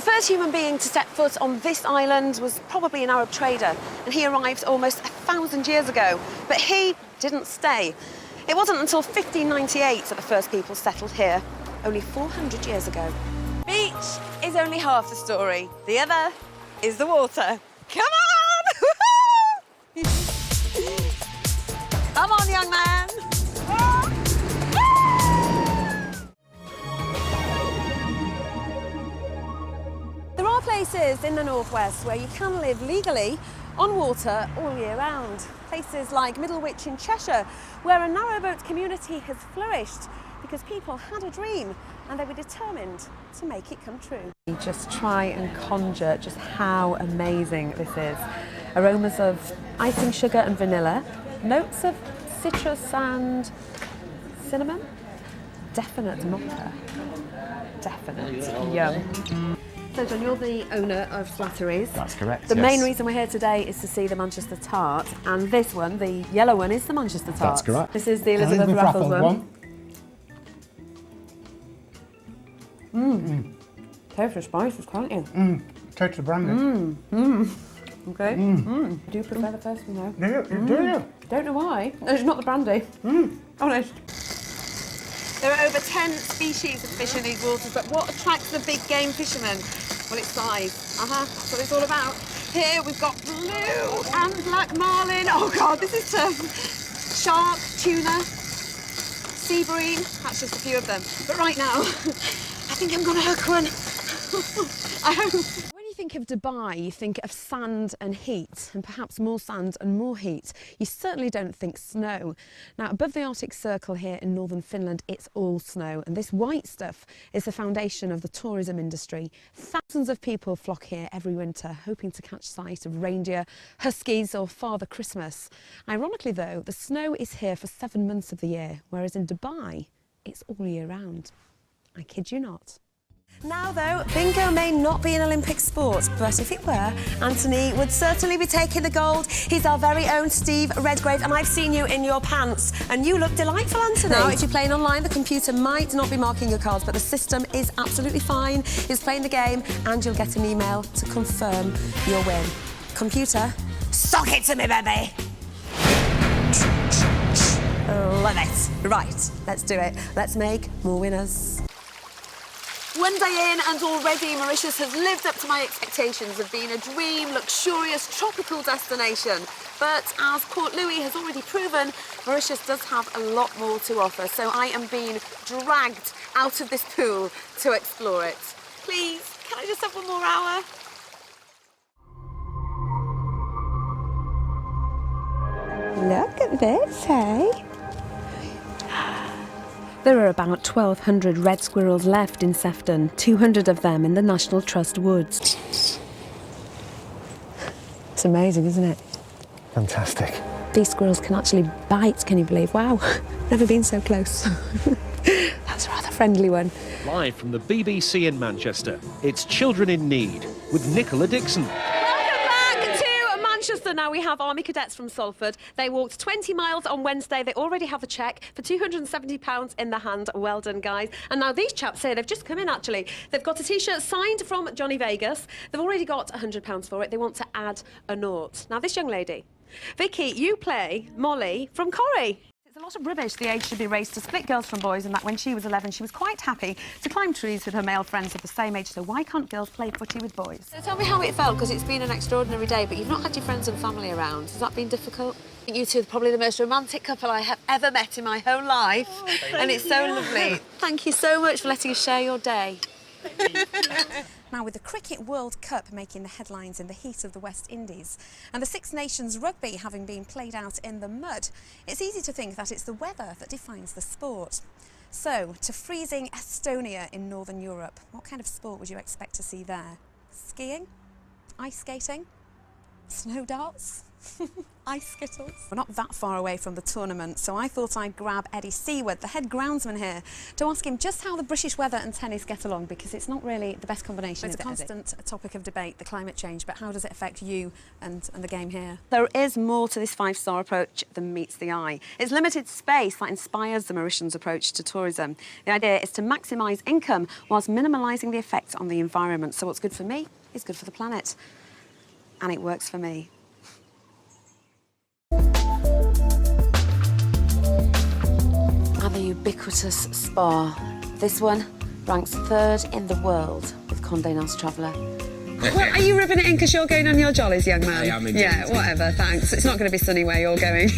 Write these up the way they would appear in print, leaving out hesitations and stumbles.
first human being to set foot on this island was probably an Arab trader, and he arrived almost 1,000 years ago. But he didn't stay. It wasn't until 1598 that the first people settled here, only 400 years ago. Beach is only half the story. The other is the water. Come on! Come on, young man. There are places in the northwest where you can live legally on water all year round. Places like Middlewich in Cheshire, where a narrowboat community has flourished because people had a dream and they were determined to make it come true. Just try and conjure just how amazing this is. Aromas of icing sugar and vanilla, notes of citrus and cinnamon, definite mocha, definite yum. So John, you're the owner of Slattery's. That's correct, The main reason we're here today is to see the Manchester Tart, and this one, the yellow one, is the Manchester Tart. That's correct. This is the Elizabeth Raffles one. Taste the spices, can't you? Taste the brandy. Okay. Do you prefer the first one though? Do you? Don't know why. No, it's not the brandy. Honest. There are over 10 species of fish in these waters, but what attracts the big game fishermen? Well, it's size. That's what it's all about. Here we've got blue and black marlin. Oh God, this is tough. Shark, tuna, sea bream. That's just a few of them. But right now, I think I'm gonna hook one. I hope. When you think of Dubai, you think of sand and heat, and perhaps more sand and more heat. You certainly don't think snow. Now, above the Arctic Circle here in northern Finland, it's all snow, and this white stuff is the foundation of the tourism industry. Thousands of people flock here every winter, hoping to catch sight of reindeer, huskies, or Father Christmas. Ironically, though, the snow is here for 7 months of the year, whereas in Dubai, it's all year round. I kid you not. Now, though, bingo may not be an Olympic sport, but if it were, Anthony would certainly be taking the gold. He's our very own Steve Redgrave, and I've seen you in your pants, and you look delightful, Anthony. Now, if you're playing online, the computer might not be marking your cards, but the system is absolutely fine. It's playing the game, and you'll get an email to confirm your win. Computer, sock it to me, baby. Love it. Right, let's do it. Let's make more winners. One day in and already Mauritius has lived up to my expectations of being a dream, luxurious, tropical destination. But as Port Louis has already proven, Mauritius does have a lot more to offer, so I am being dragged out of this pool to explore it. Please, can I just have one more hour? Look at this, hey? There are about 1,200 red squirrels left in Sefton, 200 of them in the National Trust woods. It's amazing, isn't it? Fantastic. These squirrels can actually bite, can you believe? Wow, never been so close. That's a rather friendly one. Live from the BBC in Manchester, it's Children in Need with Nichola Dixon. Manchester, now we have Army cadets from Salford. They walked 20 miles on Wednesday. They already have a cheque for £270 in the hand. Well done, guys. And now these chaps here, they've just come in, actually. They've got a T-shirt signed from Johnny Vegas. They've already got £100 for it. They want to add a nought. Now, this young lady, Vicky, you play Molly from Corrie. It's a lot of rubbish the age should be raised to split girls from boys, and that when she was 11, she was quite happy to climb trees with her male friends of the same age. So why can't girls play footy with boys? So tell me how it felt, because it's been an extraordinary day, but you've not had your friends and family around. Has that been difficult? I think you two are probably the most romantic couple I have ever met in my whole life. And it's so lovely. Thank you so much for letting us share your day. Now, with the Cricket World Cup making the headlines in the heat of the West Indies and the Six Nations rugby having been played out in the mud, it's easy to think that it's the weather that defines the sport. So, to freezing Estonia in Northern Europe, what kind of sport would you expect to see there? Skiing? Ice skating? Snow darts? Ice Skittles. We're not that far away from the tournament, so I thought I'd grab Eddie Seward, the head groundsman here, to ask him just how the British weather and tennis get along, because it's not really the best combination. It's a constant topic of debate, the climate change, but how does it affect you and the game here? There is more to this five-star approach than meets the eye. It's limited space that inspires the Mauritians' approach to tourism. The idea is to maximise income whilst minimalising the effects on the environment. So what's good for me is good for the planet. And it works for me. And the ubiquitous spa. This one ranks 3rd in the world with Condé Nast Traveller. Well, are you rubbing it in because you're going on your jollies, young man? I am indeed. Yeah, whatever, thanks. It's not going to be sunny where you're going.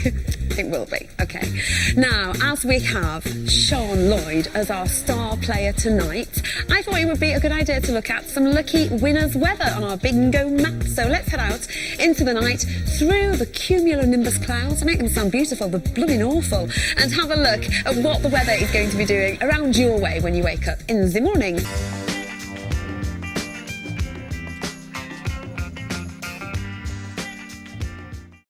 It will be, OK. Now, as we have Sean Lloyd as our star player tonight, I thought it would be a good idea to look at some lucky winners' weather on our bingo map. So let's head out into the night, through the cumulonimbus clouds, make them sound beautiful, but blooming awful, and have a look at what the weather is going to be doing around your way when you wake up in the morning.